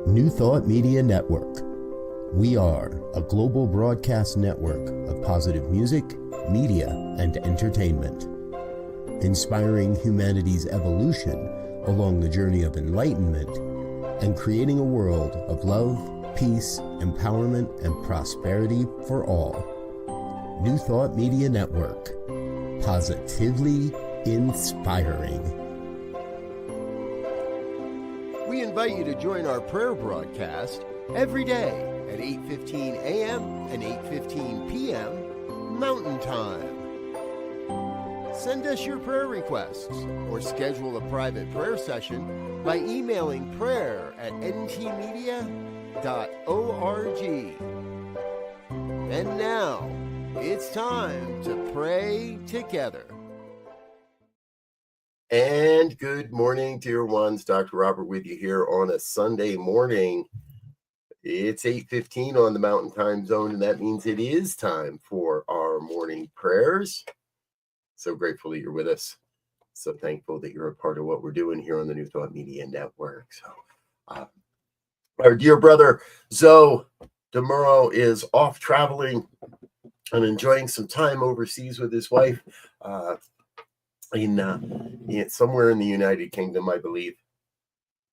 New Thought Media Network. We are a global broadcast network of positive music, media, and entertainment, inspiring humanity's evolution along the journey of enlightenment and creating a world of love, peace, empowerment, and prosperity for all. New Thought Media Network. Positively inspiring. We invite you to join our prayer broadcast every day at 8:15 a.m. and 8:15 p.m. Mountain Time. Send us your prayer requests or schedule a private prayer session by emailing prayer@ntmedia.org. And now, it's time to pray together. And good morning, dear ones. Dr. Robert with you here on a Sunday morning. It's 8:15 on the Mountain Time Zone, and that means it is time for our morning prayers. So grateful that you're with us. So thankful that you're a part of what we're doing here on the New Thought Media Network. So, our dear brother, Zoe DeMuro, is off traveling and enjoying some time overseas with his wife. In somewhere in the United Kingdom, I believe.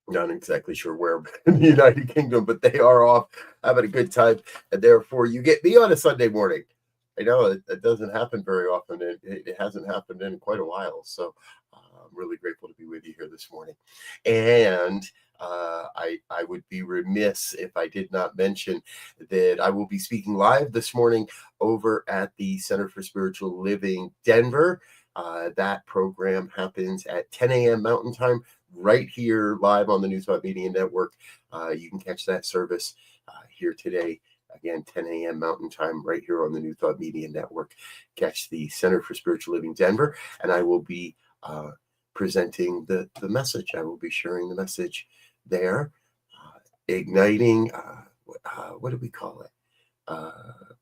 Not exactly sure where in the United Kingdom, but they are off having a good time, and therefore you get me on a Sunday morning. I know it doesn't happen very often. It hasn't happened in quite a while, so I'm really grateful to be with you here this morning. And I would be remiss if I did not mention that I will be speaking live this morning over at the Center for Spiritual Living, Denver. That program happens at 10 a.m. Mountain Time, right here live on the New Thought Media Network. You can catch that service here today. Again, 10 a.m. Mountain Time, right here on the New Thought Media Network. Catch the Center for Spiritual Living Denver, and I will be presenting the message. I will be sharing the message there, igniting, what do we call it?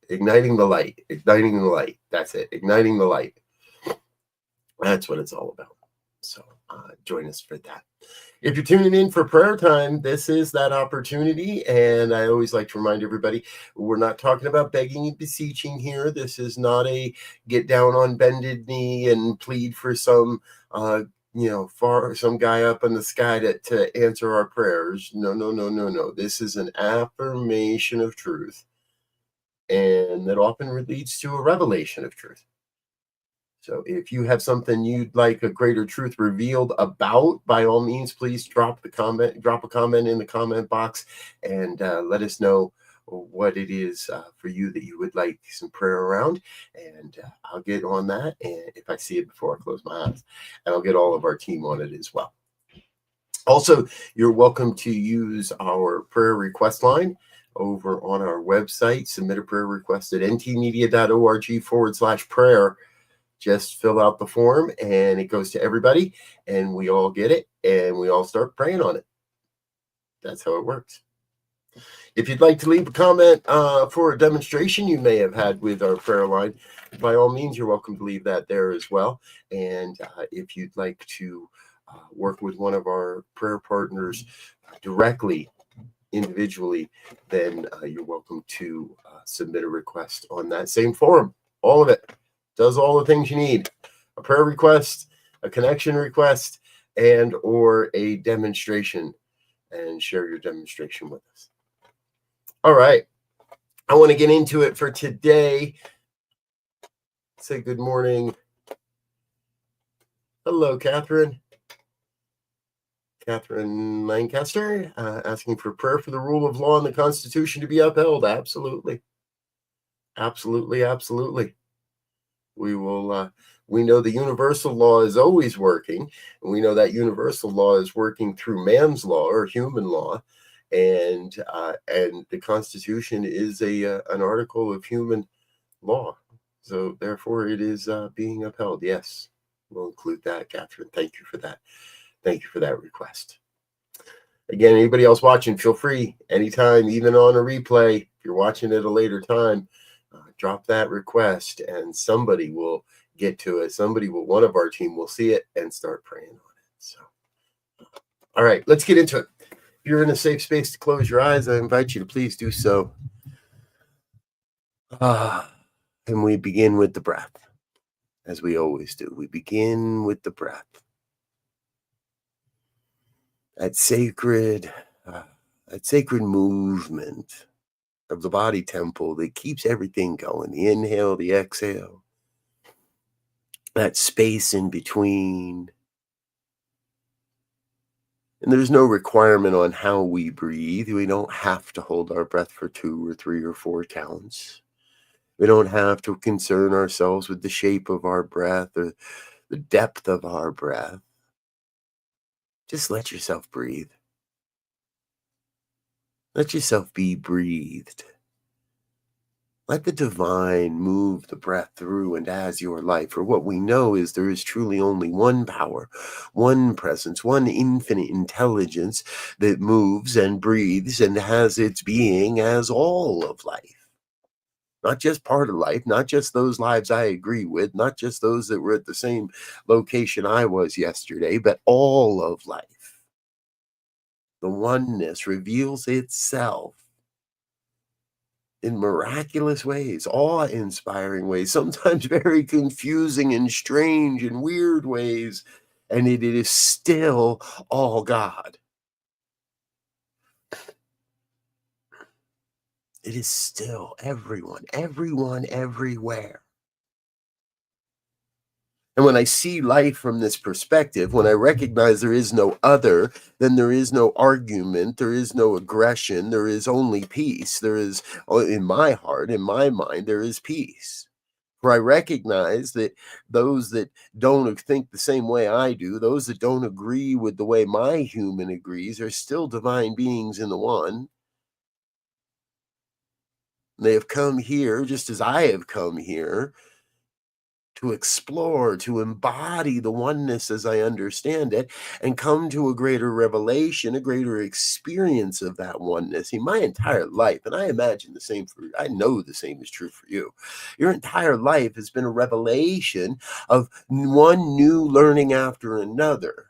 Igniting the light. Igniting the light. That's it. Igniting the light. That's what it's all about. So join us for that. If you're tuning in for prayer time, this is that opportunity. And I always like to remind everybody, we're not talking about begging and beseeching here. This is not a get down on bended knee and plead for some, some guy up in the sky to answer our prayers. No. This is an affirmation of truth. And that often leads to a revelation of truth. So if you have something you'd like a greater truth revealed about, by all means, please drop a comment in the comment box and let us know what it is for you that you would like some prayer around. And I'll get on that. And if I see it before I close my eyes, and I'll get all of our team on it as well. Also, you're welcome to use our prayer request line over on our website. Submit a prayer request at ntmedia.org/prayer. Just fill out the form and it goes to everybody and we all get it and we all start praying on it. That's how it works. If you'd like to leave a comment for a demonstration you may have had with our prayer line, by all means, you're welcome to leave that there as well. And if you'd like to work with one of our prayer partners directly, individually, then you're welcome to submit a request on that same forum. All of it. Does all the things you need: a prayer request, a connection request, and or a demonstration, and share your demonstration with us. All right. I want to get into it for today. Say good morning. Hello, Catherine. Catherine Lancaster, asking for prayer for the rule of law and the Constitution to be upheld. Absolutely. Absolutely. We will. We know the universal law is always working, and we know that universal law is working through man's law or human law, and the Constitution is an article of human law. So therefore, it is being upheld. Yes, we'll include that, Catherine. Thank you for that. Thank you for that request. Again, anybody else watching, feel free anytime, even on a replay. If you're watching at a later time, drop that request and somebody will get to it. One of our team will see it and start praying on it. So, all right, let's get into it. If you're in a safe space to close your eyes, I invite you to please do so. And we begin with the breath, as we always do. We begin with the breath. That sacred movement of the body temple that keeps everything going. The inhale, the exhale, that space in between. And there's no requirement on how we breathe. We don't have to hold our breath for 2 or 3 or 4 counts. We don't have to concern ourselves with the shape of our breath or the depth of our breath. Just let yourself breathe. Let yourself be breathed. Let the divine move the breath through and as your life. For what we know is there is truly only one power, one presence, one infinite intelligence that moves and breathes and has its being as all of life. Not just part of life, not just those lives I agree with, not just those that were at the same location I was yesterday, but all of life. The oneness reveals itself in miraculous ways, awe-inspiring ways, sometimes very confusing and strange and weird ways, and it is still all God. It is still everyone, everywhere. And when I see life from this perspective, when I recognize there is no other, then there is no argument, there is no aggression, there is only peace. There is, in my heart, in my mind, there is peace. For I recognize that those that don't think the same way I do, those that don't agree with the way my human agrees, are still divine beings in the one. They have come here just as I have come here to explore, to embody the oneness as I understand it, and come to a greater revelation, a greater experience of that oneness in my entire life. And I imagine the same I know the same is true for you. Your entire life has been a revelation of one new learning after another.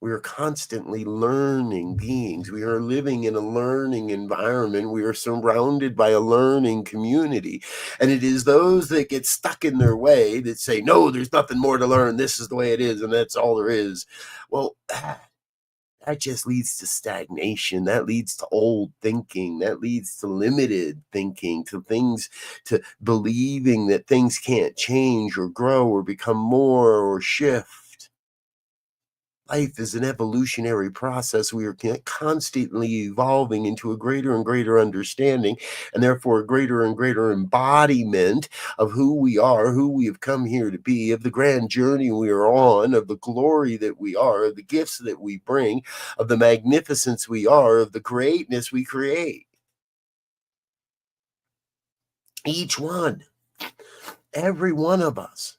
We are constantly learning beings. We are living in a learning environment. We are surrounded by a learning community. And it is those that get stuck in their way that say, no, there's nothing more to learn. This is the way it is. And that's all there is. Well, that just leads to stagnation. That leads to old thinking. That leads to limited thinking, to things, to believing that things can't change or grow or become more or shift. Life is an evolutionary process. We are constantly evolving into a greater and greater understanding, and therefore a greater and greater embodiment of who we are, who we have come here to be, of the grand journey we are on, of the glory that we are, of the gifts that we bring, of the magnificence we are, of the greatness we create. Each one, every one of us,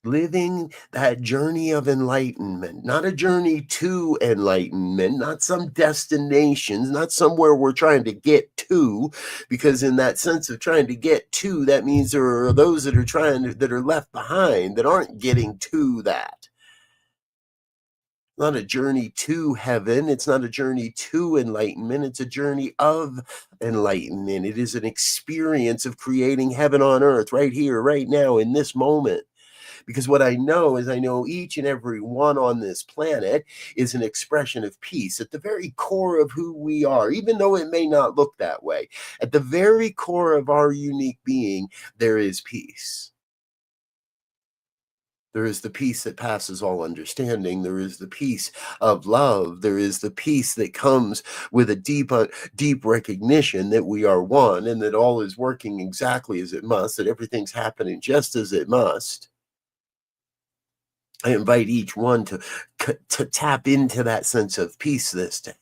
living that journey of enlightenment, not a journey to enlightenment, not some destinations, not somewhere we're trying to get to, because in that sense of trying to get to, that means there are those that are left behind that aren't getting to that. Not a journey to heaven. It's not a journey to enlightenment. It's a journey of enlightenment. It is an experience of creating heaven on earth right here, right now, in this moment. Because what I know is I know each and every one on this planet is an expression of peace at the very core of who we are, even though it may not look that way. At the very core of our unique being, there is peace. There is the peace that passes all understanding. There is the peace of love. There is the peace that comes with a deep recognition that we are one and that all is working exactly as it must, that everything's happening just as it must. I invite each one to tap into that sense of peace this day.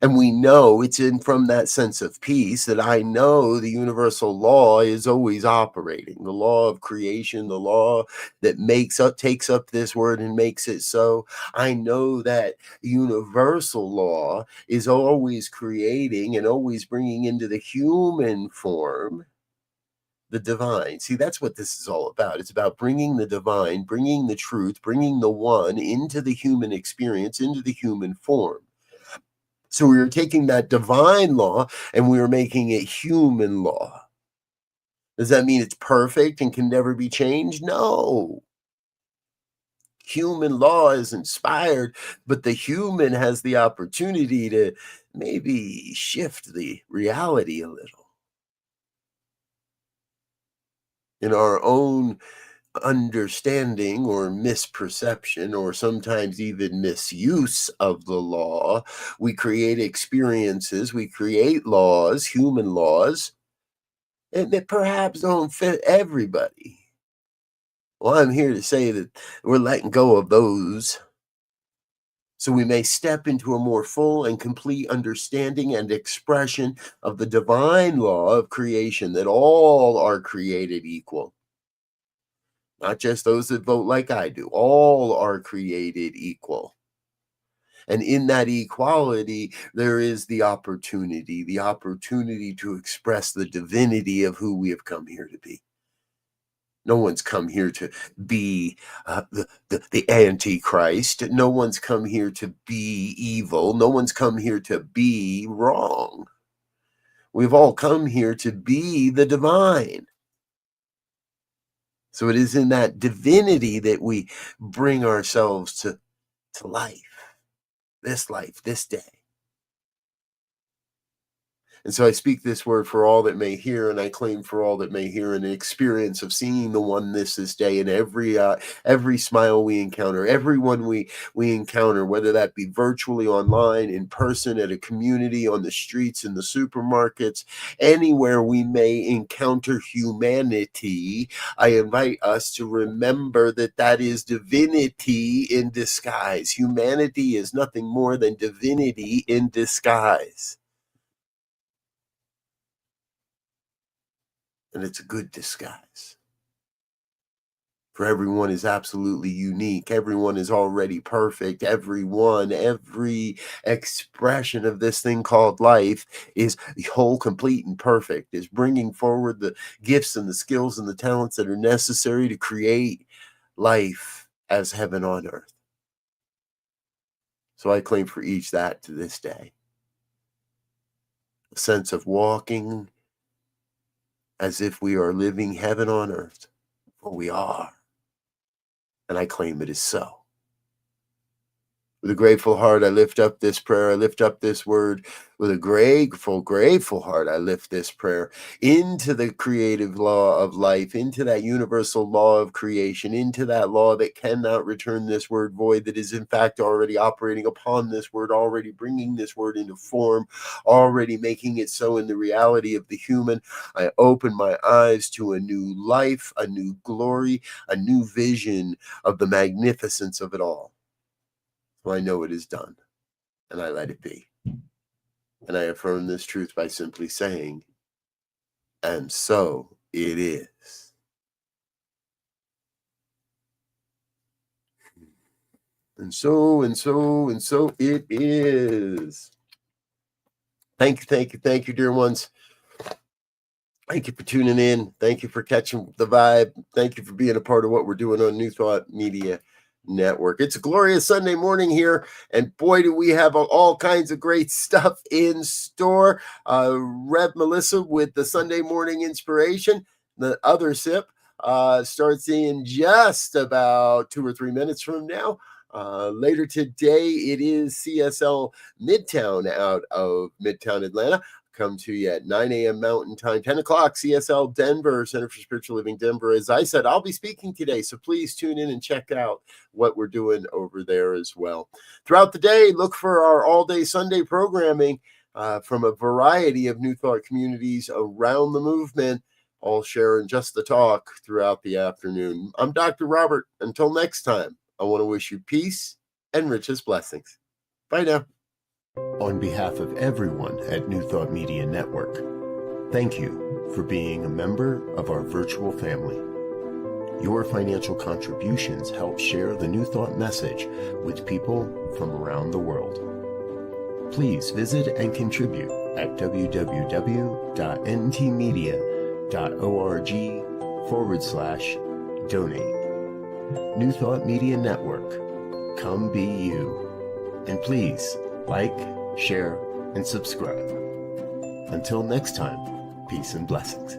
And we know it's from that sense of peace that I know the universal law is always operating. The law of creation, the law that takes up this word and makes it so. I know that universal law is always creating and always bringing into the human form the divine. See, that's what this is all about. It's about bringing the divine, bringing the truth, bringing the one into the human experience, into the human form. So we were taking that divine law and we were making it human law. Does that mean it's perfect and can never be changed? No. Human law is inspired, but the human has the opportunity to maybe shift the reality a little in our own understanding or misperception, or sometimes even misuse of the law. We create experiences, we create laws, human laws, and that perhaps don't fit everybody. Well, I'm here to say that we're letting go of those so we may step into a more full and complete understanding and expression of the divine law of creation, that all are created equal. Not just those that vote like I do. All are created equal. And in that equality, there is the opportunity to express the divinity of who we have come here to be. No one's come here to be the Antichrist. No one's come here to be evil. No one's come here to be wrong. We've all come here to be the divine. So it is in that divinity that we bring ourselves to life, this day. And so I speak this word for all that may hear, and I claim for all that may hear an experience of seeing the oneness this day in every smile we encounter, everyone we encounter, whether that be virtually, online, in person, at a community, on the streets, in the supermarkets, anywhere we may encounter humanity. I invite us to remember that that is divinity in disguise. Humanity is nothing more than divinity in disguise. And it's a good disguise. For everyone is absolutely unique. Everyone is already perfect. Every expression of this thing called life is whole, complete, and perfect, is bringing forward the gifts and the skills and the talents that are necessary to create life as heaven on earth. So I claim for each that to this day. A sense of walking as if we are living heaven on earth, for we are. And I claim it is so. With a grateful heart, I lift up this prayer. I lift up this word. With a grateful heart, I lift this prayer into the creative law of life, into that universal law of creation, into that law that cannot return this word void, that is in fact already operating upon this word, already bringing this word into form, already making it so in the reality of the human. I open my eyes to a new life, a new glory, a new vision of the magnificence of it all. So I know it is done, and I let it be. And I affirm this truth by simply saying, and so it is. And so it is. Thank you, dear ones. Thank you for tuning in. Thank you for catching the vibe. Thank you for being a part of what we're doing on New Thought Media Network. It's a glorious Sunday morning here, and boy, do we have all kinds of great stuff in store. Rev Melissa with the Sunday morning inspiration. The other sip starts in just about 2 or 3 minutes from now. Later today, it is CSL Midtown out of Midtown Atlanta. Come to you at 9 a.m. Mountain Time, 10 o'clock, CSL Denver, Center for Spiritual Living Denver. As I said, I'll be speaking today, so please tune in and check out what we're doing over there as well. Throughout the day, look for our all-day Sunday programming from a variety of New Thought communities around the movement, all sharing just the talk throughout the afternoon. I'm Dr. Robert. Until next time, I want to wish you peace and richest blessings. Bye now. On behalf of everyone at New Thought Media Network, thank you for being a member of our virtual family. Your financial contributions help share the New Thought message with people from around the world. Please visit and contribute at www.ntmedia.org. www.newthoughtmedia.org/donate. New Thought Media Network. Come be you. And please like, share, and subscribe. Until next time, peace and blessings.